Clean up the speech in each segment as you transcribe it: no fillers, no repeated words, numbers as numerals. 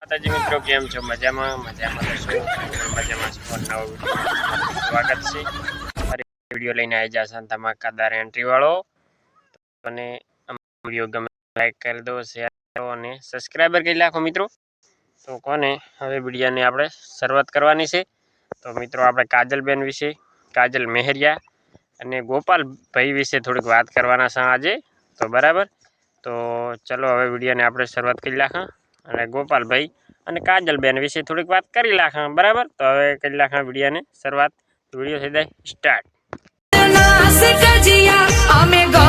માતાજી મિત્રો, કેમ છો? મજામાં છો? મજામાં છો? નવો વિડીયો સ્વાગત છે. વિડીયો લઈને આવી જશે ધમાકાદાર એન્ટ્રી વાળો. અને વિડીયો ગમે લાઈક કરી દો, શેર કરો અને સબસ્ક્રાઈબર કરી નાખો મિત્રો. તો કોને હવે વિડીયોની આપણે શરૂઆત કરવાની છે. તો મિત્રો આપણે કાજલબેન વિશે, કાજલ મેહરિયા અને ગોપાલભાઈ વિશે થોડીક વાત કરવાના છે આજે. તો બરાબર, તો ચલો હવે વિડીયોને આપણે શરૂઆત કરી નાખા અને ગોપાલભાઈ અને કાજલબેન વિશે થોડીક વાત કરી નાખા. બરાબર, તો હવે કરી નાખા વિડીયોને શરૂઆત. વિડીયો થઈ જાય સ્ટાર્ટ.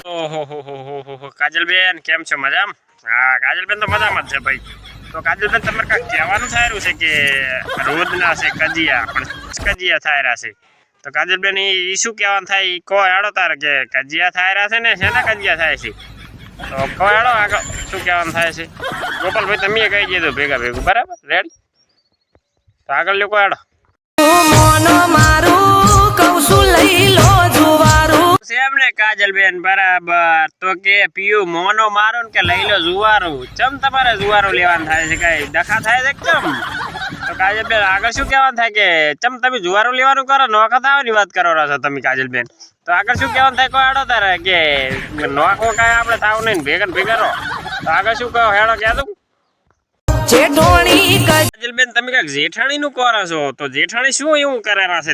ઓહો કાજલબેન, કેમ છો? મજામાં? હા કાજલબેન તો મજામાં જ છે ભાઈ. તો કાજલબેન તમારે કાંઈક કહેવાનું થાય છે કે રોજના છે કજિયા, પણ કજિયા થાય રહ્યા છે. તો કાજલબેન એ શું કહેવાનું થાય એ કહો હેડો તારે, કે કજિયા થાય રહ્યા છે ને શેના કજિયા થાય છે? તો કહો હેડો આગળ શું કહેવાનું થાય છે. ગોપાલભાઈ તમે કહી દેજો ભેગા ભેગું. બરાબર, રેડી? તો આગળ લોકો હેડો. એમને કાજલબેન બરાબર, તો કે પીયું મોનો મારો ને કે લઈ લો જુવારું. ચમ તમારે જુવારું લેવાનું થાય છે? કઈ ડખા થાય છે ચમ? તો કાજલબેન આગળ શું કહેવાનું થાય કે ચમ તમે જુવારું લેવાનું કરો? નોખા થવાની વાત કરો છો તમે કાજલબેન. તો આગળ શું કહેવાનું થાય કહો હેડો તારે, કે નોખો કાંઈ આપણે થાવ નહીં, ભેગા ભેગા રહો. તો આગળ શું કહો હેડો કહેતું. કાજલબેન તમે કઈક જેઠાણી નું કરો છો, તો જેઠાણી શું એવું કરેલા છે?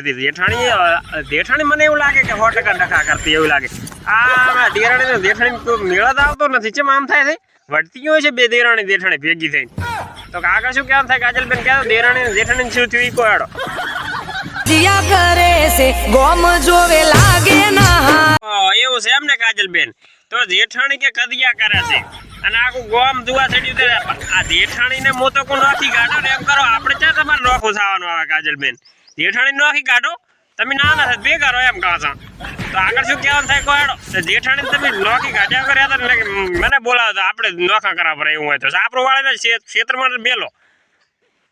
જેઠાણી મને એવું લાગે કે 100% ડખા કરતી એવું લાગે. આ દેરાણી ને જેઠાણી મેળા જ આવતો નથી. ચેમ આમ થાય છે? વળતી હોય છે બે દેરાણી જેઠાણી ભેગી થઈને. તો આગળ શું કહેવાનું થાય કાજલબેન? કહો દેરાણી ને જેઠાણી શું થયું ઈ કહો હેડો. એવું છે એમ ને કાજલબેન? તો જેઠાણી કે કદિયા કરે છે અને આખું ગોમ દુઆ થડી. આ જેઠાણી ને મોતો કો નોખી કાઢો ને એમ કરો. આપણે ક્યાં તમારે નોખું થવાનું આવે કાજલબેન? જેઠાણી નોખી કાઢો, તમે ના બે કરો એમ કહો છો. તો આગળ શું કહેવાનું થાય કહો હેડો. જેઠાણી તમે નોખી કાઢ્યા કર્યા હતા એટલે મને બોલાવો, આપણે નોખા કરવા પડે એવું હોય તો સાપરો વાળીને ક્ષેત્રમાં બેલો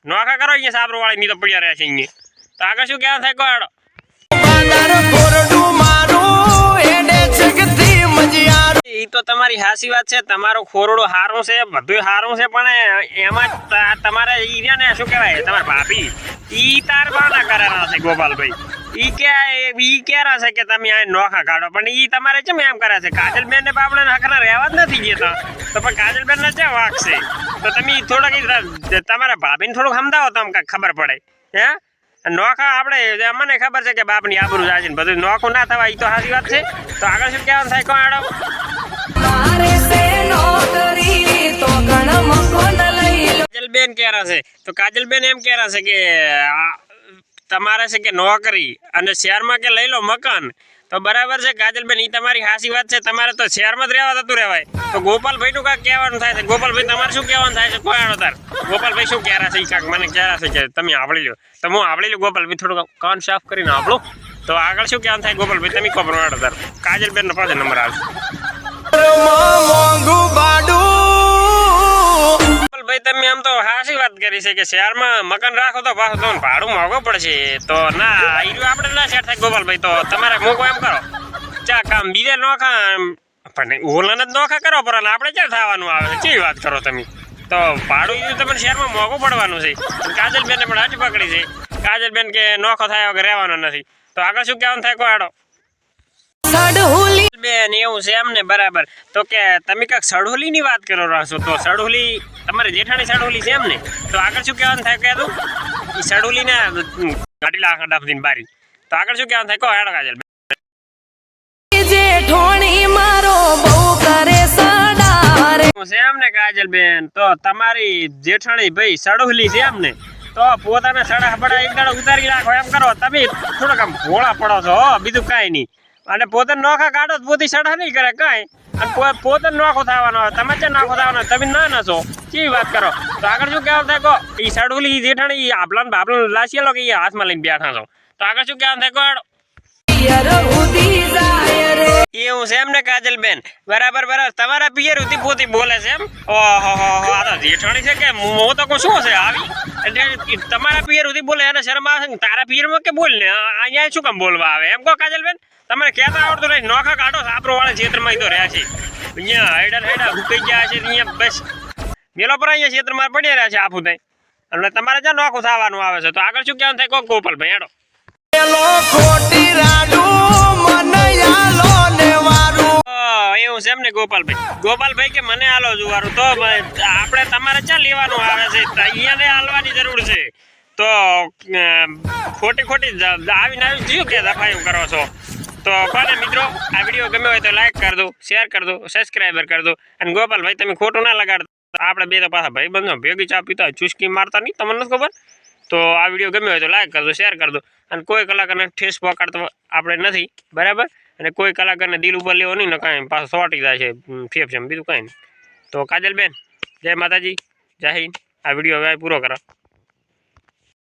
નોખા કરો. અહીંયા સાપરો વાળી ની તો પડ્યા રહ્યા છે અહીંયા. તો આગળ શું કહેવાનું થાય કહો હેડો. એ તો તમારી હાસી વાત છે. તમારું ખોરડું સારું છે, બધું સારું છે, પણ એમાં તમારે ઈ રહ્યા ને શું કહેવાય, તમારા ભાભી ઈ તાર બાના કરેલા છે ગોપાલભાઈ. ઈ ક્યારે છે કે તમે આ નોખા કાઢો, પણ ઈ તમારે કેમ એમ કરે છે? કાજલબેન ને બાપડે હકના રહેવા જ નથી દેતા. તો પણ કાજલબેન ને ક્યાં વાક છે? તો તમે થોડાક તમારા ભાભીને થોડુંક સમજાવો તો કાંઈક ખબર પડે. હે નોખા આપણે મને ખબર છે કે બાપની આબરૂ જાય છે ને બધું નોખું ના થવા, ઈ તો સાચી વાત છે. તો આગળ શું કહેવાનું થાય કહો હેડો. કાજલબેન કહેરા છે, તો કાજલબેન એમ કહેરા છે કે તમારે છે કે નોકરી અને શહેરમાં કે લઈ લો મકાન. તો બરાબર છે કાજલબેન, ઈ તમારી હાસી વાત છે. તમારે તો શહેરમાં જ રહેવા થતું રહેવાય. તો ગોપાલભાઈ નું કાંઈક કહેવાનું થાય છે. ગોપાલભાઈ તમારે શું કહેવાનું થાય છે કહો હેડો તાર. ગોપાલભાઈ શું કહેરા છે? ઈ કાંઈક મને કહેરા છે કે તમે આવડી લો. તો હું આવડી લઉં ગોપાલભાઈ, થોડું કાન સાફ કરીને આવડું. તો આગળ શું કહેવાનું થાય ગોપાલભાઈ? તમે ખબર હેડો તાર. કાજલબેન નો પાછો નંબર આવશે. ભાઈ તમે આમ તો હાસી વાત કરી છે કે શહેરમાં મકાન રાખો તો પાછું તમને ભાડું મોંઘું પડશે. તો ના આપણે ના શેર થાય ગોપાલભાઈ. તો તમારે મોકો એમ કરો, ચા કામ બીજે નોખા પણ ઓલાને જ નોખા કરો, પણ આપણે ક્યાં થવાનું આવે છે? કેવી વાત કરો તમે? તો ભાડું તમને શહેરમાં મોંઘું પડવાનું છે. કાજલબેનને પણ હાથી પકડી છે. કાજલબેન કે નોખો થાય વગર રહેવાનો નથી. તો આગળ શું કહેવાનું થાય કહો હેડો. બેન એવું છે એમને બરાબર. તો કે તમે કાંઈક સડોલી ની વાત કરો છો. તો સડોલી તમારે જેઠાણી સડોલી છે એમ ને? તો આગળ શું કહેવાનું થાય કહેતું? એ સડોલી ને ઘાટી લાખ બારી. તો આગળ શું કહેવાનું થાય કહો હેડો કાજલ. એમ ને કાજલબેન, તો તમારી જેઠાણી ભાઈ સડોલી છે એમ ને? તો પોતાના સડા બડા એક દાડો ઉતારી નાખો એમ કરો. તમે થોડોક આમ ભોળા પડો છો, બીજું કાંઈ નહીં. અને પોતે નોખા કાઢો પોતે સડા નહીં કરે કાંઈ, અને પોતે નોખો થવાનો આવે. તમે ક્યાં નોખો થવાનો? તમે ના છો, કેવી વાત કરો. તો આગળ શું કહેવાનું થાય કહો. એ સડોલી જેઠાણી આપલા બાપલા લાસીએલો કે હાથમાં લઈને બેઠા છો. તો આગળ શું કહેવાનું થાય કહો. એવું છે એમ ને કાજલબેન? બરાબર બરાબર. તમારા પિયર ઉતી પોતી બોલે છે એમ? ઓહો આ તો જેઠાણી છે કે હું તો કહું શું છે આવી? એટલે તમારા પિયર ઉતી બોલે એને શરમ આવે છે? તારા પિયરમાં કે બોલ ને અહીંયા શું કામ બોલવા આવે એમ કહો કાજલબેન? તમારે કહેતા આવડતું નહીં. નોખા કાઢો સાપરો વાળા ક્ષેત્રમાં તો રહ્યા છે. અહીંયા હેડા હુકાઈ ગયા છે. અહીંયા બસ મેલો પર અહીંયા ક્ષેત્રમાં પડ્યા રહ્યા છે આફું થાય. અને તમારે જ્યાં નોખું થવાનું આવે છે તો આગળ શું કહેવાનું થાય કોક ગોપાલભાઈ હેડો એવું છે એમ ને ગોપાલભાઈ કે મને હાલો જુવારું તો આપણે તમારે ક્યાં લેવાનું આવે છે અહીંયા હાલવાની જરૂર છે તો ખોટી આવીને થયું કે દફાયું કરો છો તો કોને મિત્રો આ વિડીયો ગમ્યો હોય તો લાઈક કરી દો શેર કરી દો સબસ્ક્રાઈબર કરી દો અને ગોપાલભાઈ તમે ખોટું ના લગાડતા આપણે બે તો પાછા ભાઈ બંધો ભેગી ચા પીતા ચુસ્કી મારતા નહીં તમને નથી ખબર તો આ વિડીયો ગમ્યો હોય તો લાઈક કરી દો શેર કરી દો અને કોઈ કલાકારને ઠેસ પકડતો આપણે નથી બરાબર અને કોઈ કલાકારને દિલ ઉપર લેવો નહીં ને કાંઈ પાછું સોટી જાય છે ફેફસેમ બીજું કાંઈ નહીં તો કાજલબેન જય માતાજી જય હિન્દ આ વિડીયો હવે પૂરો કરો